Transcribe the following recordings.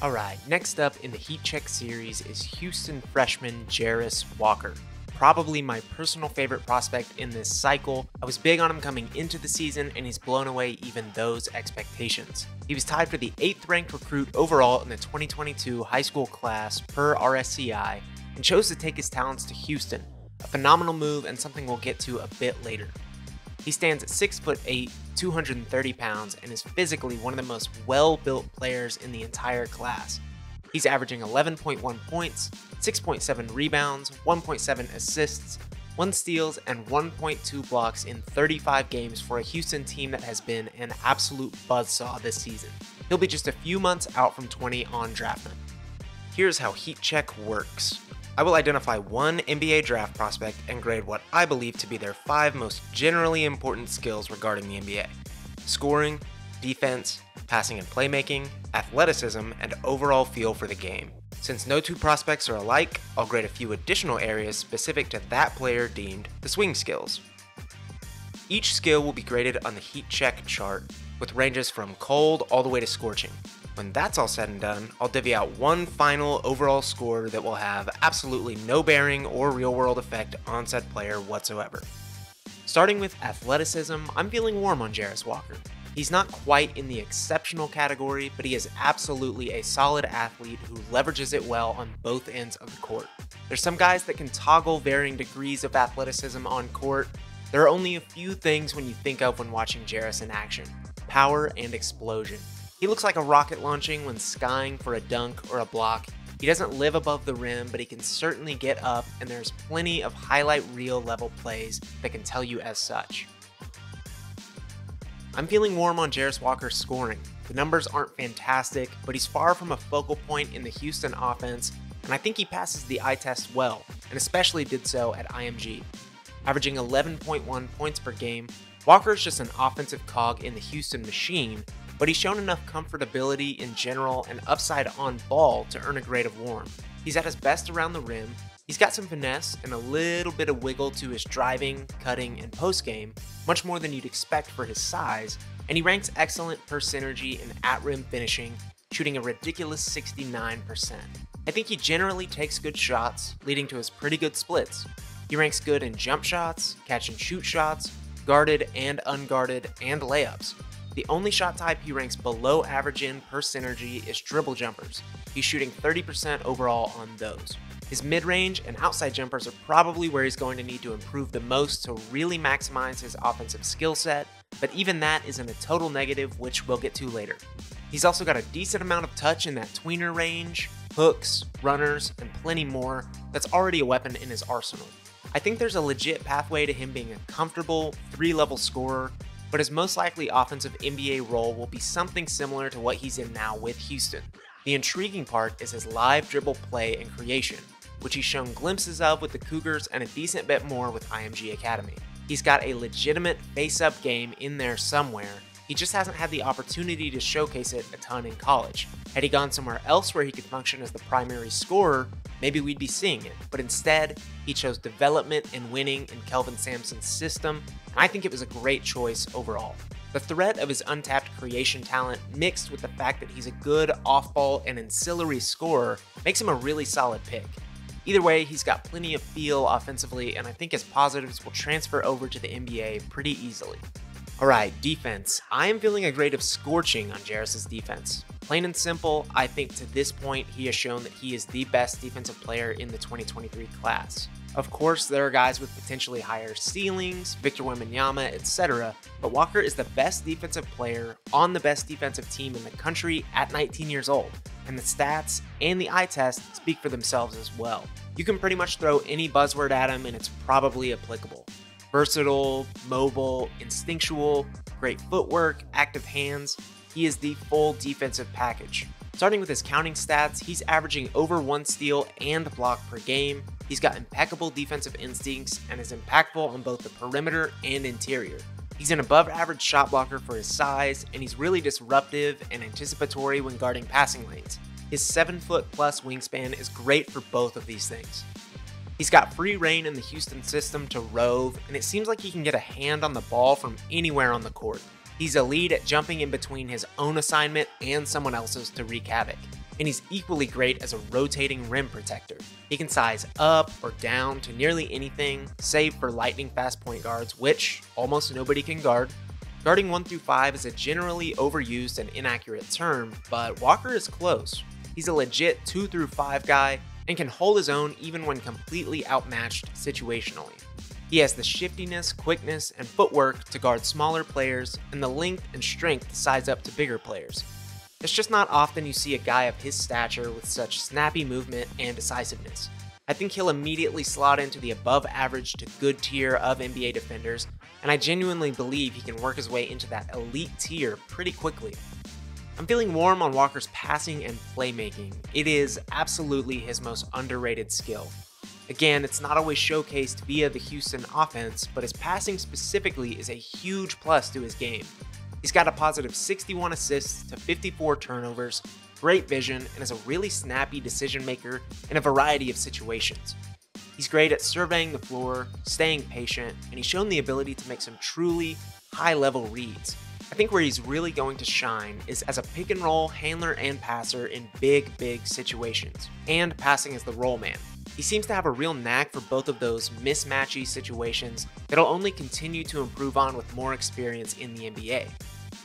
Alright, next up in the Heat Check series is Houston freshman Jarace Walker. Probably my personal favorite prospect in this cycle. I was big on him coming into the season, and he's blown away even those expectations. He was tied for the 8th ranked recruit overall in the 2022 high school class per RSCI, and chose to take his talents to Houston. A phenomenal move and something we'll get to a bit later. He stands at 6'8", 230 pounds, and is physically one of the most well-built players in the entire class. He's averaging 11.1 points, 6.7 rebounds, 1.7 assists, 1 steals, and 1.2 blocks in 35 games for a Houston team that has been an absolute buzzsaw this season. He'll be just a few months out from 20 on draft night. Here's how Heat Check works. I will identify one NBA draft prospect and grade what I believe to be their 5 most generally important skills regarding the NBA: scoring, defense, passing and playmaking, athleticism, and overall feel for the game. Since no two prospects are alike, I'll grade a few additional areas specific to that player deemed the swing skills. Each skill will be graded on the Heat Check chart, with ranges from cold all the way to scorching. When that's all said and done, I'll divvy out one final overall score that will have absolutely no bearing or real-world effect on said player whatsoever. Starting with athleticism, I'm feeling warm on Jarace Walker. He's not quite in the exceptional category, but he is absolutely a solid athlete who leverages it well on both ends of the court. There's some guys that can toggle varying degrees of athleticism on court. There are only a few things when you think of when watching Jarace in action: power and explosion. He looks like a rocket launching when skying for a dunk or a block. He doesn't live above the rim, but he can certainly get up, and there's plenty of highlight reel level plays that can tell you as such. I'm feeling warm on Jarace Walker's scoring. The numbers aren't fantastic, but he's far from a focal point in the Houston offense, and I think he passes the eye test well, and especially did so at IMG. Averaging 11.1 points per game, Walker's just an offensive cog in the Houston machine, but he's shown enough comfortability in general and upside on ball to earn a grade of warm. He's at his best around the rim, he's got some finesse and a little bit of wiggle to his driving, cutting, and post game, much more than you'd expect for his size, and he ranks excellent per synergy and at-rim finishing, shooting a ridiculous 69%. I think he generally takes good shots, leading to his pretty good splits. He ranks good in jump shots, catch and shoot shots, guarded and unguarded, and layups. The only shot type he ranks below average in per synergy is dribble jumpers. He's shooting 30% overall on those. His mid-range and outside jumpers are probably where he's going to need to improve the most to really maximize his offensive skill set, but even that isn't a total negative, which we'll get to later. He's also got a decent amount of touch in that tweener range, hooks, runners, and plenty more that's already a weapon in his arsenal. I think there's a legit pathway to him being a comfortable 3-level scorer, but his most likely offensive NBA role will be something similar to what he's in now with Houston. The intriguing part is his live dribble play and creation, which he's shown glimpses of with the Cougars and a decent bit more with IMG Academy. He's got a legitimate face-up game in there somewhere, he just hasn't had the opportunity to showcase it a ton in college. Had he gone somewhere else where he could function as the primary scorer, maybe we'd be seeing it, but instead, he chose development and winning in Kelvin Sampson's system, and I think it was a great choice overall. The threat of his untapped creation talent mixed with the fact that he's a good off-ball and ancillary scorer makes him a really solid pick. Either way, he's got plenty of feel offensively, and I think his positives will transfer over to the NBA pretty easily. Alright, defense. I am feeling a grade of scorching on Jarace's defense. Plain and simple, I think to this point he has shown that he is the best defensive player in the 2023 class. Of course, there are guys with potentially higher ceilings, Victor Wembanyama, etc., but Walker is the best defensive player on the best defensive team in the country at 19 years old, and the stats and the eye test speak for themselves as well. You can pretty much throw any buzzword at him and it's probably applicable. Versatile, mobile, instinctual, great footwork, active hands, he is the full defensive package. Starting with his counting stats, he's averaging over 1 steal and block per game. He's got impeccable defensive instincts and is impactful on both the perimeter and interior. He's an above average shot blocker for his size, and he's really disruptive and anticipatory when guarding passing lanes. His 7-foot+ wingspan is great for both of these things. He's got free reign in the Houston system to rove, and it seems like he can get a hand on the ball from anywhere on the court. He's elite at jumping in between his own assignment and someone else's to wreak havoc. and he's equally great as a rotating rim protector. He can size up or down to nearly anything, save for lightning fast point guards, which almost nobody can guard. Guarding 1 through 5 is a generally overused and inaccurate term, but Walker is close. He's a legit 2 through 5 guy and can hold his own even when completely outmatched situationally. He has the shiftiness, quickness, and footwork to guard smaller players and the length and strength to size up to bigger players. It's just not often you see a guy of his stature with such snappy movement and decisiveness. I think he'll immediately slot into the above average to good tier of NBA defenders, and I genuinely believe he can work his way into that elite tier pretty quickly. I'm feeling warm on Walker's passing and playmaking. It is absolutely his most underrated skill. Again, it's not always showcased via the Houston offense, but his passing specifically is a huge plus to his game. He's got a positive 61 assists to 54 turnovers, great vision, and is a really snappy decision maker in a variety of situations. He's great at surveying the floor, staying patient, and he's shown the ability to make some truly high-level reads. I think where he's really going to shine is as a pick-and-roll handler and passer in big situations, and passing as the roll man. He seems to have a real knack for both of those mismatchy situations that'll only continue to improve on with more experience in the NBA.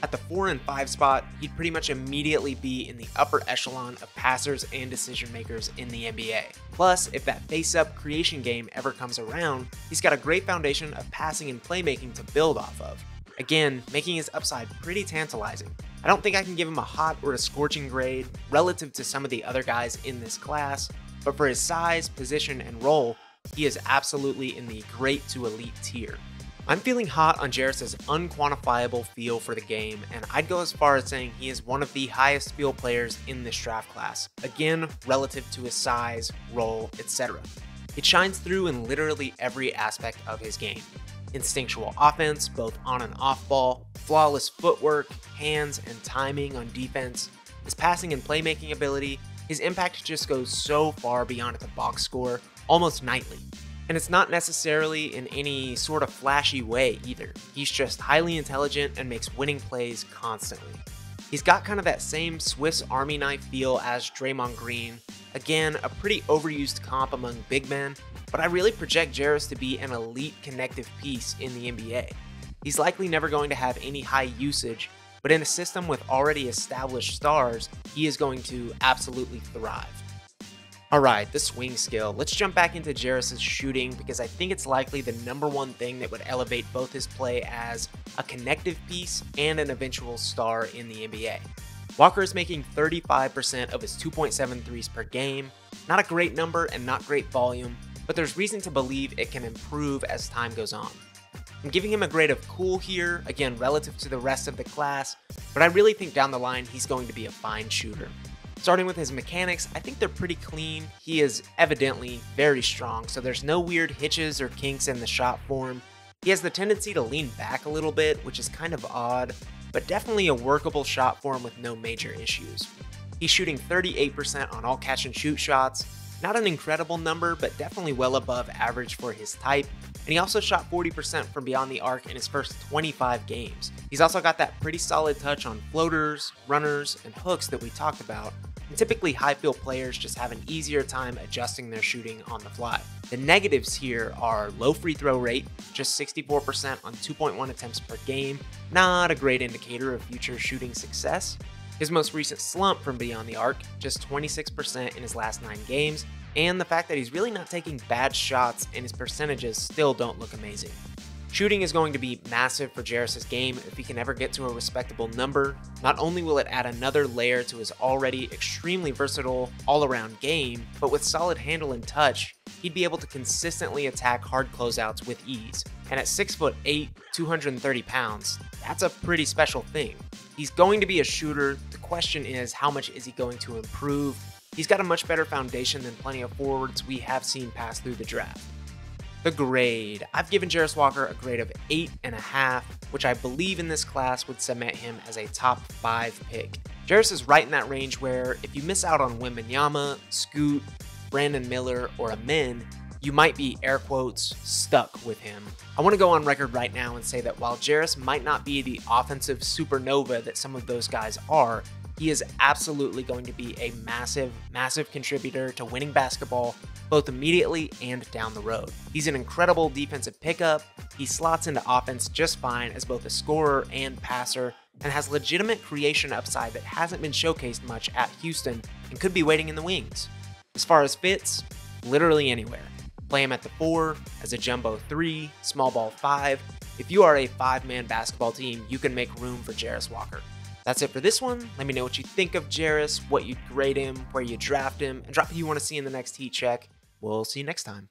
At the 4 and 5 spot, he'd pretty much immediately be in the upper echelon of passers and decision makers in the NBA. Plus, if that face-up creation game ever comes around, he's got a great foundation of passing and playmaking to build off of. Again, making his upside pretty tantalizing. I don't think I can give him a hot or a scorching grade relative to some of the other guys in this class, but for his size, position, and role, he is absolutely in the great to elite tier. I'm feeling hot on Jarace's unquantifiable feel for the game, and I'd go as far as saying he is one of the highest feel players in this draft class, again, relative to his size, role, etc. It shines through in literally every aspect of his game. Instinctual offense, both on and off ball, flawless footwork, hands, and timing on defense, his passing and playmaking ability, his impact just goes so far beyond the box score, almost nightly. And it's not necessarily in any sort of flashy way either. He's just highly intelligent and makes winning plays constantly. He's got kind of that same Swiss Army knife feel as Draymond Green. Again, a pretty overused comp among big men, but I really project Jarace to be an elite connective piece in the NBA. He's likely never going to have any high usage, but in a system with already established stars, he is going to absolutely thrive. Alright, the swing skill. Let's jump back into Jarace's shooting because I think it's likely the number one thing that would elevate both his play as a connective piece and an eventual star in the NBA. Walker is making 35% of his 2.7 threes per game. Not a great number and not great volume, but there's reason to believe it can improve as time goes on. I'm giving him a grade of cool here, again relative to the rest of the class, but I really think down the line he's going to be a fine shooter. Starting with his mechanics, I think they're pretty clean. He is evidently very strong, so there's no weird hitches or kinks in the shot form. He has the tendency to lean back a little bit, which is kind of odd, but definitely a workable shot form with no major issues. He's shooting 38% on all catch and shoot shots. Not an incredible number, but definitely well above average for his type. And he also shot 40% from beyond the arc in his first 25 games. He's also got that pretty solid touch on floaters, runners, and hooks that we talked about. And typically high field players just have an easier time adjusting their shooting on the fly. The negatives here are low free throw rate, just 64% on 2.1 attempts per game. Not a great indicator of future shooting success. His most recent slump from beyond the arc, just 26% in his last 9 games, and the fact that he's really not taking bad shots and his percentages still don't look amazing. Shooting is going to be massive for Jarace's game if he can ever get to a respectable number. Not only will it add another layer to his already extremely versatile all-around game, but with solid handle and touch, he'd be able to consistently attack hard closeouts with ease. And at 6'8", 230 pounds, that's a pretty special thing. He's going to be a shooter. The question is, how much is he going to improve? He's got a much better foundation than plenty of forwards we have seen pass through the draft. The grade. I've given Jarace Walker a grade of 8.5, which I believe in this class would cement him as a top 5 pick. Jarace is right in that range where if you miss out on Wembanyama, Scoot, Brandon Miller, or Amin, you might be, air quotes, stuck with him. I want to go on record right now and say that while Jarace might not be the offensive supernova that some of those guys are, he is absolutely going to be a massive, massive contributor to winning basketball, both immediately and down the road. He's an incredible defensive pickup. He slots into offense just fine as both a scorer and passer, and has legitimate creation upside that hasn't been showcased much at Houston and could be waiting in the wings. As far as fits, literally anywhere. Play him at the 4, as a jumbo 3, small ball 5. If you are a 5-man basketball team, you can make room for Jarace Walker. That's it for this one. Let me know what you think of Jarace, what you'd grade him, where you draft him, and drop who you want to see in the next heat check. We'll see you next time.